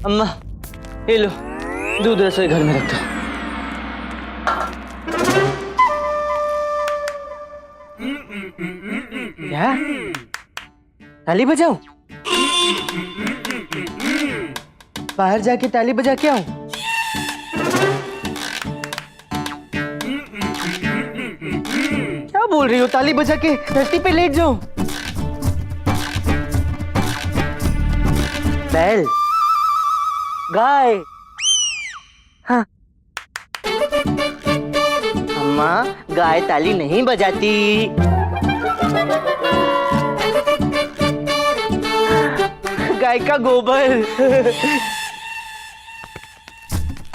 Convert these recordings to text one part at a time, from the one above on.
अम्मा ये लो, दूध रसोई घर में रख दो। क्या ताली बजाऊं? बाहर जाके ताली बजा के आऊं? क्या बोल रही हो? ताली बजा के धरती पे लेट जाऊं? बैल, गाय, हाँ। अम्मा गाय ताली नहीं बजाती। गाय का गोबर।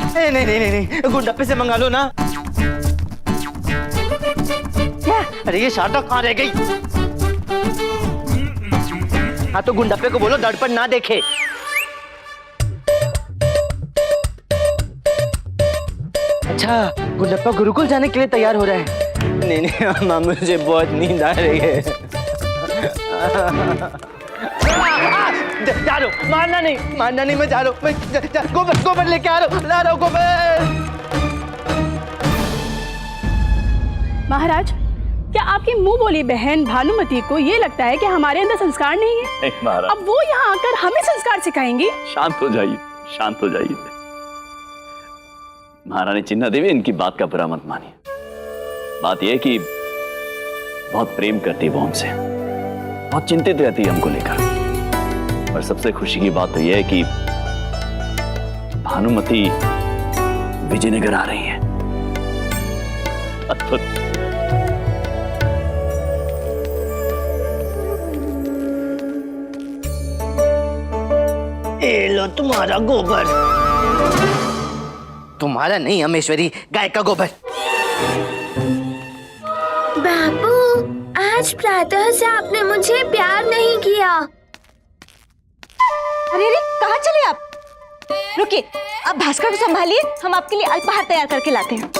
नहीं नहीं नहीं नहीं, गुंडप्पे से मंगा लो ना। क्या? अरे ये शाटा कहाँ रह गई? हाँ तो गुंडप्पे को बोलो दर्पण ना देखे। अच्छा गुंडप्पा गुरुकुल जाने के लिए तैयार हो रहा है। नहीं नहीं अम्मा मुझे बहुत नींद आ रही है। जा रहा हूँ, मारना नहीं, मैं जा रहा हूँ। गोबर गोबर लेके आ रहा हूँ, ला रहा हूँ गोबर। महाराज, क्या आपकी मुंह बोली बहन भानुमति को ये लगता है कि हमारे अंदर संस्कार नहीं है? नहीं महाराज। अब वो यहाँ आकर हमें संस्कार सिखाएंगी? शांत हो जाइए, शांत हो जाइए। महारानी चिन्ना देवी, इनकी बात का बुरा मत मानिए। बात यह है कि बहुत प्रेम करती है वो हमसे, बहुत चिंतित रहती है हमको लेकर। और सबसे खुशी की बात तो यह है कि भानुमति विजयनगर आ रही है। अद्भुत। ये लो तुम्हारा गोबर। तुम्हारा नहीं अमेश्वरी, गाय का गोबर। बापू, आज प्रातः से आपने मुझे प्यार नहीं किया। अरे अरे, कहाँ चले आप? रुकिए, आप भास्कर को संभालिए, हम आपके लिए अल्पाहार तैयार करके लाते हैं।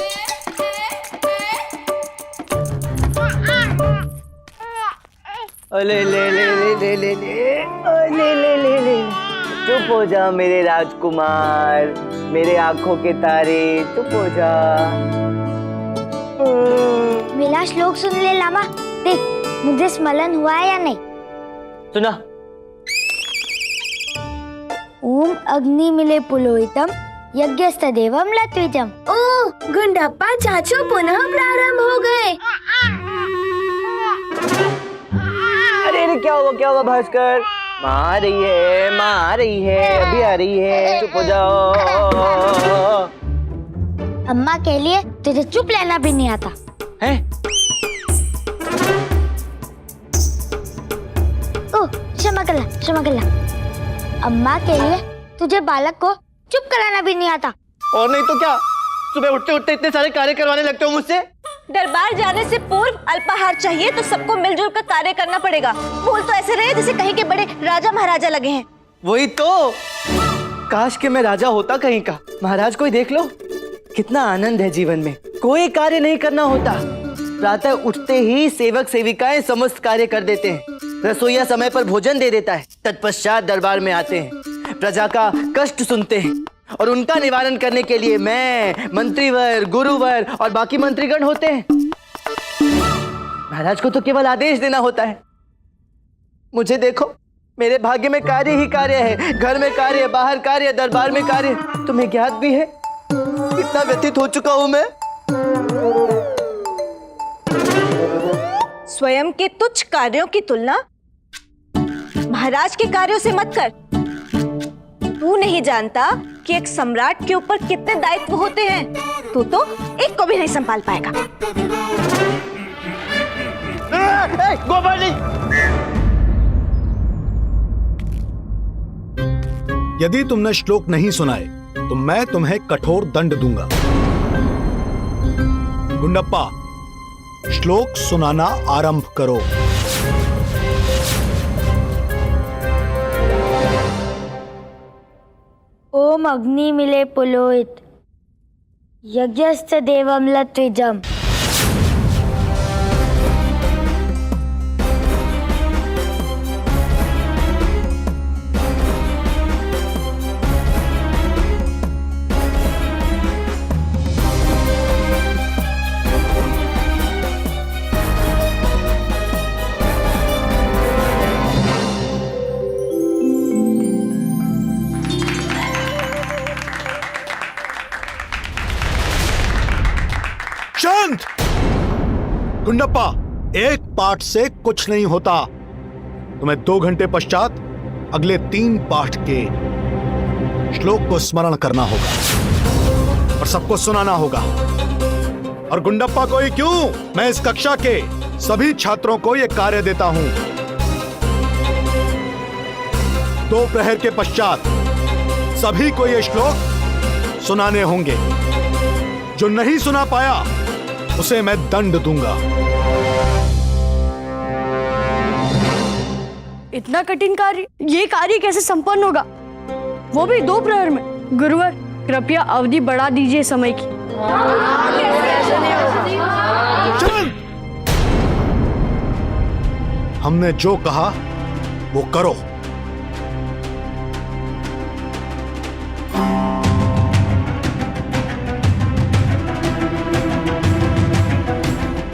ले ले ले ले ले ले ले ले ले ले, चुप हो जा मेरे राजकुमार, मेरे आंखों के तारे, चुप हो जा। मेरा श्लोक सुन ले लामा, देख मुझे स्मरण हुआ है या नहीं? सुना। ओम अग्नि मिले पुलोहितम यज्ञस्तदेवम लत्विजम। ओह गुंडप्पा चाचू पुनः प्रारंभ हो गए। अरे क्या हुआ भास्कर? माँ आ रही है, अभी आ रही है, चुप हो जाओ। अम्मा के लिए तुझे चुप लेना भी नहीं आता है? ओह क्षमा कला। अम्मा के लिए तुझे बालक को चुप कराना भी नहीं आता। और नहीं तो क्या, सुबह उठते उठते इतने सारे कार्य करवाने लगते हो मुझसे। दरबार जाने से पूर्व अल्पाहार चाहिए तो सबको मिलजुल कर कार्य करना पड़ेगा। बोल तो ऐसे रहे जैसे कहीं के बड़े राजा महाराजा लगे हैं। वही तो, काश के मैं राजा होता कहीं का। महाराज कोई देख लो, कितना आनंद है जीवन में, कोई कार्य नहीं करना होता। प्रातः उठते ही सेवक सेविकाएं समस्त कार्य कर देते हैं, रसोईया समय पर भोजन दे देता है, तत्पश्चात दरबार में आते हैं, प्रजा का कष्ट सुनते हैं और उनका निवारण करने के लिए मैं, मंत्रीवर, गुरुवर और बाकी मंत्रीगण होते हैं। महाराज को तो केवल आदेश देना होता है। मुझे देखो, मेरे भाग्य में कार्य ही कार्य है, घर में कार्य, बाहर कार्य, दरबार में कार्य। तुम्हें ज्ञात भी है कितना व्यतीत हो चुका हूं मैं। स्वयं के तुच्छ कार्यों की तुलना महाराज के कार्यों से मत कर। तू नहीं जानता कि एक सम्राट के ऊपर कितने दायित्व होते हैं। तू तो एक को भी नहीं संभाल पाएगा। गोबर नहीं। यदि तुमने श्लोक नहीं सुनाए तो मैं तुम्हें कठोर दंड दूंगा। गुंडप्पा, श्लोक सुनाना आरंभ करो। ओम अग्नि मिले पुलोहित यज्ञस्तदेवम लत्विजम। गुंडप्पा, एक पाठ से कुछ नहीं होता। तुम्हें 2 घंटे पश्चात अगले 3 पाठ के श्लोक को स्मरण करना होगा और सबको सुनाना होगा। और गुंडप्पा को ही क्यों, मैं इस कक्षा के सभी छात्रों को यह कार्य देता हूं। दोपहर के पश्चात सभी को ये श्लोक सुनाने होंगे। जो नहीं सुना पाया उसे मैं दंड दूंगा। इतना कठिन कार्य, ये कार्य कैसे संपन्न होगा, वो भी 2 प्रहर में? गुरुवर, कृपया अवधि बढ़ा दीजिए समय की। चल, हमने जो कहा वो करो।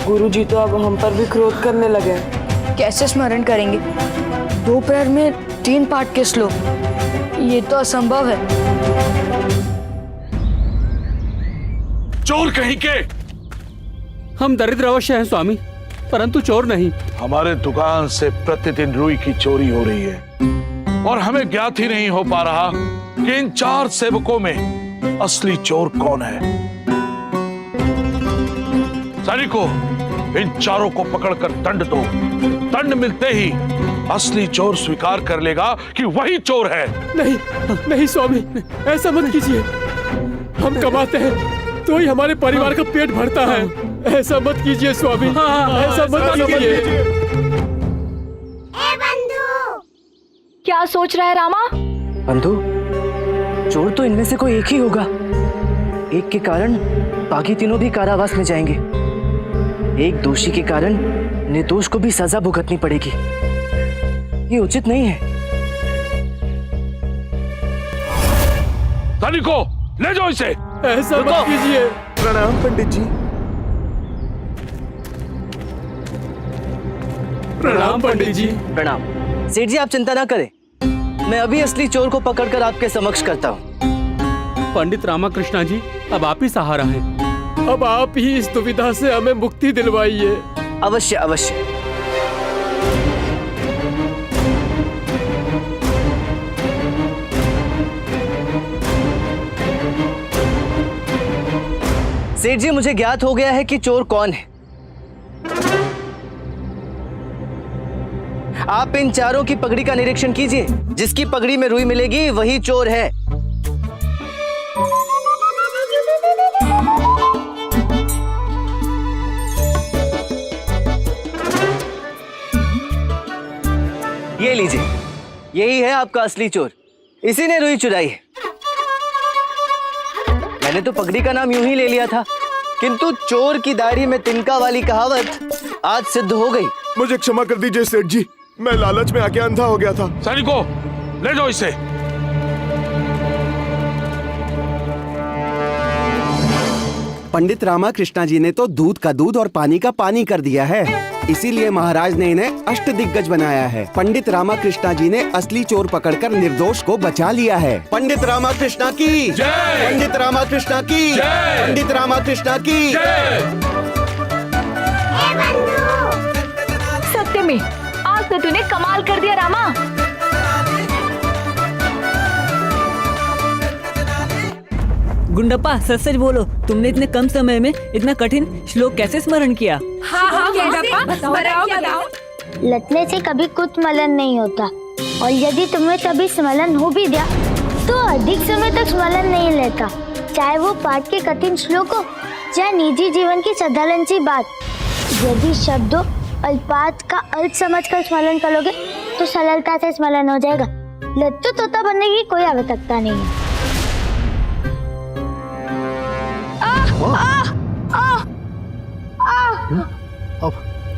गुरुजी तो अब हम पर भी क्रोध करने लगे हैं। कैसे स्मरण करेंगे? 2 प्रहर में 3 पाठ के श्लोक, ये तो असंभव है। चोर कहीं के! हम दरिद्र अवश्य हैं स्वामी, परंतु चोर नहीं। हमारे दुकान से प्रतिदिन रुई की चोरी हो रही है और हमें ज्ञात ही नहीं हो पा रहा कि इन 4 सेवकों में असली चोर कौन है। सैनिकों, इन चारों को पकड़कर दंड दो। दंड मिलते ही असली चोर स्वीकार कर लेगा कि वही चोर है। नहीं नहीं स्वामी, ऐसा मत कीजिए। हम कमाते हैं तो ही हमारे परिवार का पेट भरता है। ऐसा मत कीजिए स्वामी, ऐसा मत कीजिए। क्या सोच रहा है रामा? बंधु, चोर तो इनमें से कोई एक ही होगा। एक के कारण बाकी तीनों भी कारावास में जाएंगे। एक दोषी के कारण निर्दोष को भी सजा भुगतनी पड़ेगी। ये उचित नहीं है। सैनिकों, ले जाओ इसे। ऐसा मत कीजिए। प्रणाम पंडित जी। प्रणाम पंडित जी। प्रणाम। सेठ जी, आप चिंता ना करें, मैं अभी असली चोर को पकड़कर आपके समक्ष करता हूँ। पंडित रामाकृष्णा जी, अब आप ही सहारा हैं। अब आप ही इस दुविधा से हमें मुक्ति दिलवाइए। अवश्य अवश्य। सेठ जी, मुझे ज्ञात हो गया है कि चोर कौन है। आप इन चारों की पगड़ी का निरीक्षण कीजिए। जिसकी पगड़ी में रुई मिलेगी वही चोर है। ये लीजिए, यही है आपका असली चोर। इसी ने रुई चुराई है। मैंने तो पगड़ी का नाम यूं ही ले लिया था, किंतु चोर की दाढ़ी में तिनका वाली कहावत आज सिद्ध हो गई। मुझे क्षमा कर दीजिए सेठ जी, मैं लालच में आके अंधा हो गया था। सैनिकों, ले जाओ इसे। पंडित रामाकृष्णा जी ने तो दूध का दूध और पानी का पानी कर दिया है, इसीलिए महाराज ने इन्हें अष्टदिग्गज बनाया है। पंडित रामाकृष्णा जी ने असली चोर पकड़कर निर्दोष को बचा लिया है। पंडित रामाकृष्णा की जय! पंडित रामाकृष्णा की जय! पंडित रामाकृष्णा की जय! सत्य में आज तो तूने कमाल कर दिया रामा। गुंडप्पा, सच सच बोलो, तुमने इतने कम समय में इतना कठिन श्लोक कैसे स्मरण किया? लटने से कभी कुछ स्मरण नहीं होता, और यदि तुम्हें कभी स्मरण हो भी गया तो अधिक समय तक स्मरण नहीं लेता। चाहे वो पाठ के कठिन श्लोक हो या निजी जीवन की साधारण सी बात। यदि शब्दों अल्पात का अर्थ समझकर स्मरण करोगे तो सरलता से स्मरण हो जाएगा। लट्टू तोता बनने की कोई आवश्यकता नहीं है।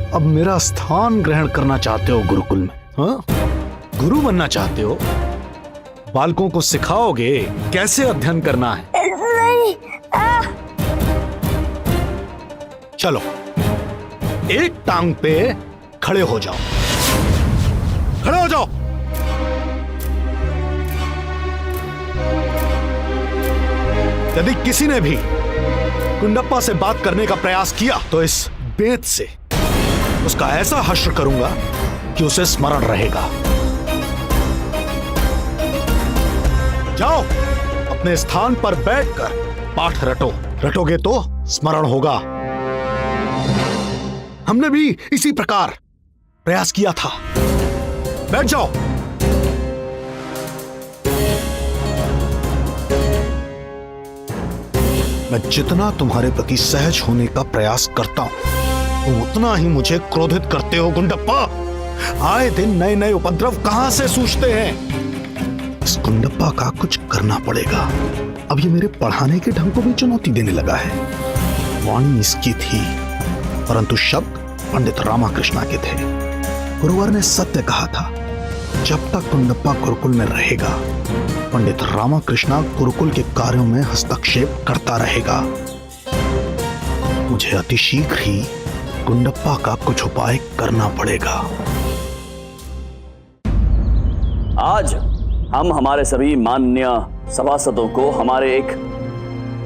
अब मेरा स्थान ग्रहण करना चाहते हो गुरुकुल में? हाँ? गुरु बनना चाहते हो? बालकों को सिखाओगे कैसे अध्ययन करना है? चलो, एक टांग पे खड़े हो जाओ। खड़े हो जाओ। यदि किसी ने भी गुंडप्पा से बात करने का प्रयास किया तो इस बेत से उसका ऐसा हश्र करूंगा कि उसे स्मरण रहेगा। जाओ, अपने स्थान पर बैठकर पाठ रटो। रटोगे तो स्मरण होगा। हमने भी इसी प्रकार प्रयास किया था। बैठ जाओ। मैं जितना तुम्हारे प्रति सहज होने का प्रयास करता हूं, तुम उतना ही मुझे क्रोधित करते हो गुंडप्पा। आए दिन नए नए उपद्रव कहां से सूझते हैं। इस गुंडप्पा का कुछ करना पड़ेगा। अब ये मेरे पढ़ाने के ढंग को भी चुनौती देने लगा है। वाणी इसकी थी, परंतु शब्द पंडित रामाकृष्णा के थे। गुरुवर ने सत्य कहा था, जब तक गुंडप्पा गुरुकुल में रहेगा, पंडित रामाकृष्णा गुरुकुल के कार्यों में हस्तक्षेप करता रहेगा। मुझे अतिशीघ्र ही गुंडप्पा का कुछ उपाय करना पड़ेगा। आज हम हमारे सभी माननीय सभासदों को हमारे एक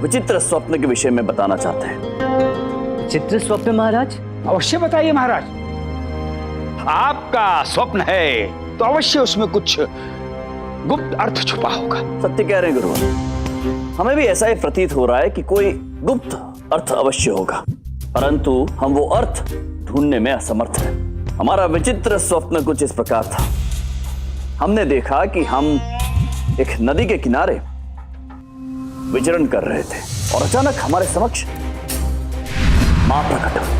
विचित्र स्वप्न के विषय में बताना चाहते हैं। विचित्र स्वप्न महाराज? अवश्य बताइए महाराज। आपका स्वप्न है तो अवश्य उसमें कुछ गुप्त अर्थ छुपा होगा। सत्य कह रहे हैं गुरुवर, हमें भी ऐसा ही प्रतीत हो रहा है कि कोई गुप्त अर्थ अवश्य होगा, परंतु हम वो अर्थ ढूंढने में असमर्थ हैं। हमारा विचित्र स्वप्न कुछ इस प्रकार था। हमने देखा कि हम एक नदी के किनारे विचरण कर रहे थे और अचानक हमारे समक्ष मां प्रकट हुई।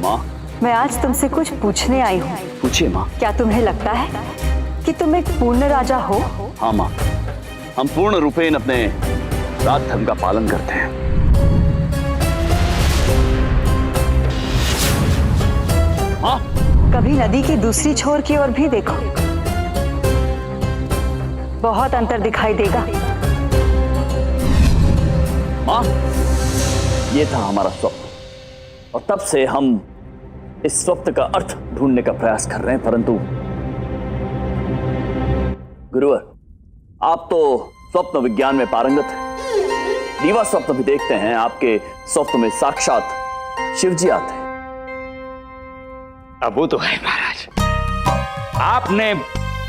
मां, मैं आज तुमसे कुछ पूछने आई हूँ। पूछिए मां। क्या तुम्हें लगता है कि तुम एक पूर्ण राजा हो? हाँ मां, हम पूर्ण रूपेण अपने राज धर्म का पालन करते हैं। हाँ, कभी नदी की दूसरी छोर की ओर भी देखो, बहुत अंतर दिखाई देगा। मां, ये था हमारा स्वप्न और तब से हम इस स्वप्न का अर्थ ढूंढने का प्रयास कर रहे हैं, परंतु गुरुवर, आप तो स्वप्न विज्ञान में पारंगत हैं। दीवा स्वप्न भी देखते हैं। आपके स्वप्न में साक्षात शिवजी आते हैं। अब वो तो है महाराज, आपने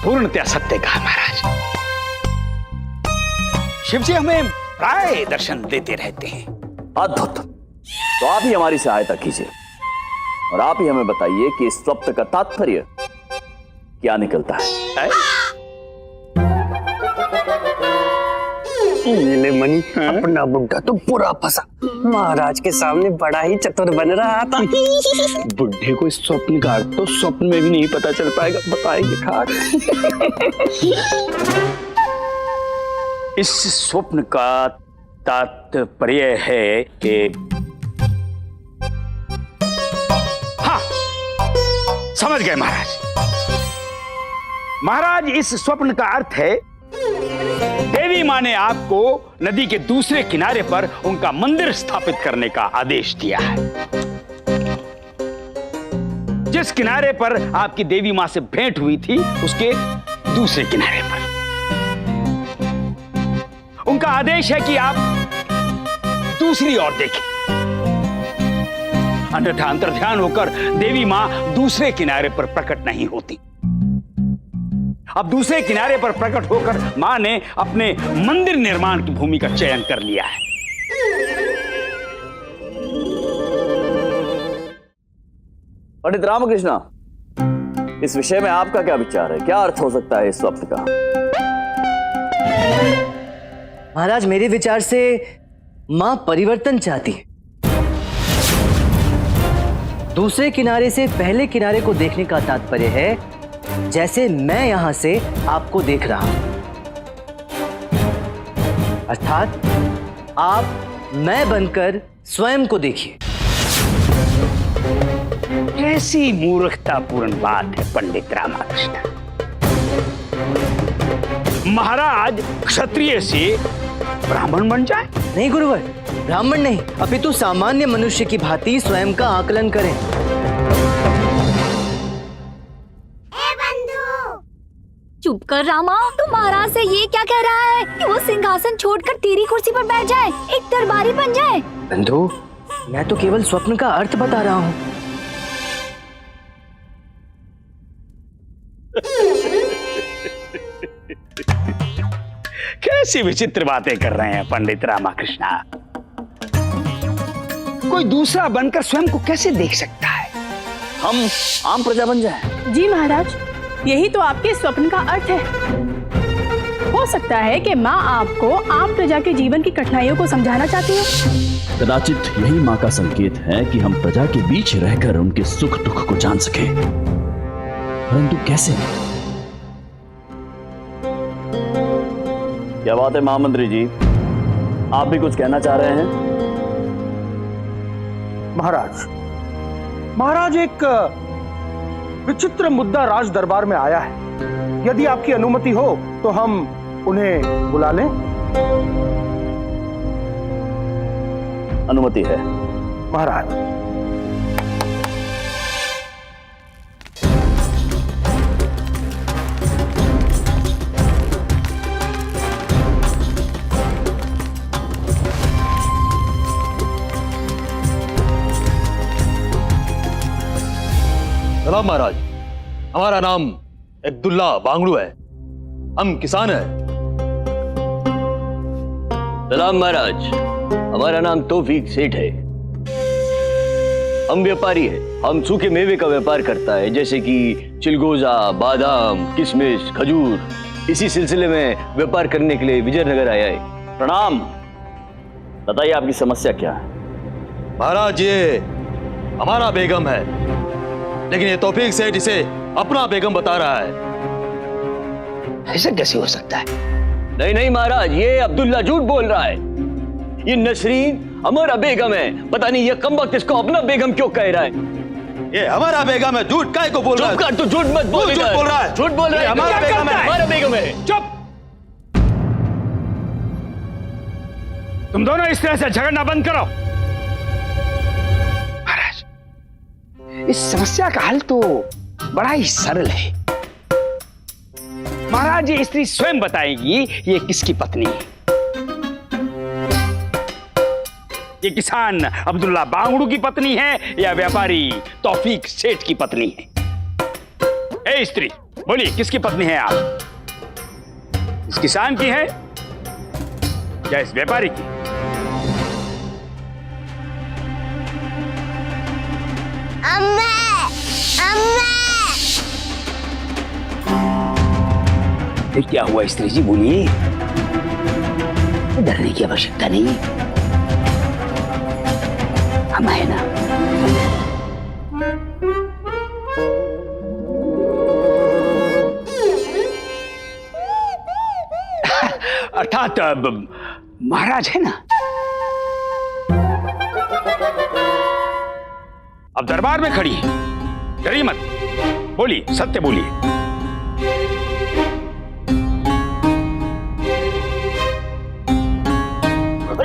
पूर्णतया सत्य कहा महाराज। शिव जी हमें प्राय दर्शन देते रहते हैं। अद्भुत। तो आप ही हमारी सहायता कीजिए और आप ही हमें बताइए कि इस स्वप्न का तात्पर्य क्या निकलता है। नीलमणि, अपना बुड्ढा तो पूरा फंसा। महाराज के सामने बड़ा ही चतुर बन रहा था। बुड्ढे को इस स्वप्न का अर्थ तो स्वप्न में भी नहीं पता चल पाएगा। बताएंगे खाक। इस स्वप्न का तात्पर्य है कि हाँ, समझ गए महाराज। महाराज, इस स्वप्न का अर्थ है देवी मां ने आपको नदी के दूसरे किनारे पर उनका मंदिर स्थापित करने का आदेश दिया है। जिस किनारे पर आपकी देवी मां से भेंट हुई थी, उसके दूसरे किनारे पर उनका आदेश है कि आप दूसरी ओर देखें, अन्यथा अंतर्ध्यान होकर देवी मां दूसरे किनारे पर प्रकट नहीं होती। अब दूसरे किनारे पर प्रकट होकर मां ने अपने मंदिर निर्माण की भूमि का चयन कर लिया है। पंडित रामकृष्णा, इस विषय में आपका क्या विचार है? क्या अर्थ हो सकता है इस स्वप्न का? महाराज, मेरे विचार से मां परिवर्तन चाहती है। दूसरे किनारे से पहले किनारे को देखने का तात्पर्य है जैसे मैं यहां से आपको देख रहा हूं, अर्थात आप मैं बनकर स्वयं को देखिए। कैसी मूर्खतापूर्ण बात है पंडित रामाकृष्ण। महाराज क्षत्रिय से ब्राह्मण बन जाए? नहीं गुरुवर, ब्राह्मण नहीं, अपितु सामान्य मनुष्य की भांति स्वयं का आकलन करें। चुप कर रामा, तू महाराज से ये क्या कह रहा है कि वो सिंहासन छोड़कर तेरी कुर्सी पर बैठ जाए, एक दरबारी बन जाए? बंधु, मैं तो केवल स्वप्न का अर्थ बता रहा हूँ। कैसी विचित्र बातें कर रहे हैं पंडित रामाकृष्णा। कोई दूसरा बनकर स्वयं को कैसे देख सकता है? हम आम प्रजा बन जाएं। जी महाराज, यही तो आपके स्वप्न का अर्थ है। हो सकता है कि माँ आपको आम प्रजा के जीवन की कठिनाइयों को समझाना चाहती है। कदाचित यही माँ का संकेत है कि हम प्रजा के बीच रहकर उनके सुख दुख को जान सके, परंतु कैसे? क्या बात है महामंत्री जी, आप भी कुछ कहना चाह रहे हैं? महाराज एक विचित्र मुद्दा राज दरबार में आया है। यदि आपकी अनुमति हो तो हम उन्हें बुला लें। अनुमति है महाराज। सलाम महाराज, हमारा नाम अब्दुल्ला बांगड़ू है, हम किसान हैं। सलाम महाराज, हमारा नाम तौफीक सेठ है, हम व्यापारी है। हम सूखे मेवे का व्यापार करता है, जैसे कि चिलगोजा, बादाम, किशमिश, खजूर। इसी सिलसिले में व्यापार करने के लिए विजयनगर आया है। प्रणाम, बताइए आपकी समस्या क्या है? महाराज, ये हमारा बेगम है, लेकिन ये तौफीक सेठ इसे अपना बेगम बता रहा है। ऐसा कैसे हो सकता है? नहीं नहीं महाराज, ये अब्दुल्ला झूठ बोल रहा है। ये नसरीन हमारा बेगम है, पता नहीं ये कमबख्त इसको अपना बेगम क्यों कह रहा है। ये हमारा बेगम है, झूठ काहे को बोल रहा है? चुप कर, तू झूठ मत बोल। झूठ बोल रहा है, झूठ बोल रहा है। हमारा बेगम है, हमारा बेगम है। चुप! तुम दोनों इस तरह से झगड़ना बंद करो। महाराज, इस समस्या का हल तो बड़ा ही सरल है। महाराज, ये स्त्री स्वयं बताएगी ये किसकी पत्नी है। ये किसान अब्दुल्ला बांगड़ू की पत्नी है या व्यापारी तौफीक सेठ की पत्नी है? ए स्त्री, बोलिए, किसकी पत्नी है आप? इस किसान की है या इस व्यापारी की? फिर क्या हुआ स्त्री जी, बोलिए। डरने की आवश्यकता नहीं है, हम है ना। अर्थात महाराज है ना। अब दरबार में खड़ी है, डरिए मत, बोलिए, सत्य बोलिए।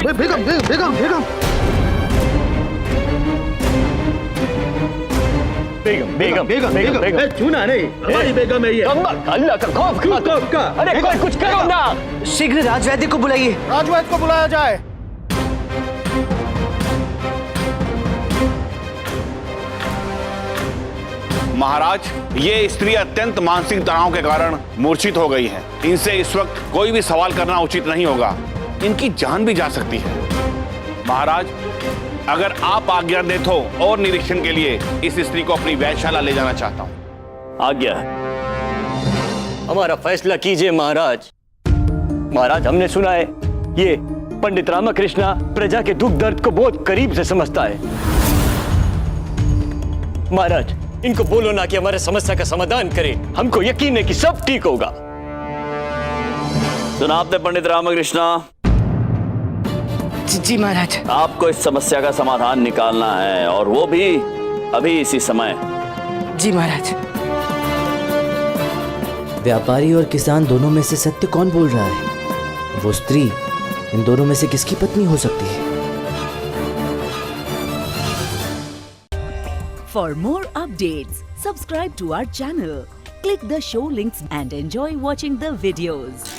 बेगम बेगम बेगम बेगम बेगम बेगम बेगम बेगम चूना नहीं, हमारी बेगम है ये। अल्लाह का खौफ खाता। अरे कोई कुछ करो ना। शीघ्र राजवैद्य को बुलाइए। राजवैद्य को बुलाया जाए। महाराज, ये स्त्री अत्यंत मानसिक तनाव के कारण मूर्छित हो गई है। इनसे इस वक्त कोई भी सवाल करना उचित नहीं होगा, इनकी जान भी जा सकती है। महाराज, अगर आप आज्ञा दे तो और निरीक्षण के लिए इस स्त्री को अपनी वैधशाला ले जाना चाहता हूं। आज्ञा, हमारा फैसला कीजिए महाराज। महाराज, हमने सुना है ये पंडित रामाकृष्णा प्रजा के दुख दर्द को बहुत करीब से समझता है। महाराज, इनको बोलो ना कि हमारे समस्या का समाधान करे, हमको यकीन है कि सब ठीक होगा। सुना आपने पंडित रामाकृष्णा? जी महाराज। आपको इस समस्या का समाधान निकालना है, और वो भी अभी इसी समय। जी महाराज। व्यापारी और किसान दोनों में से सत्य कौन बोल रहा है? वो स्त्री इन दोनों में से किसकी पत्नी हो सकती है? For more updates, subscribe to our channel, click the show links and enjoy watching the videos.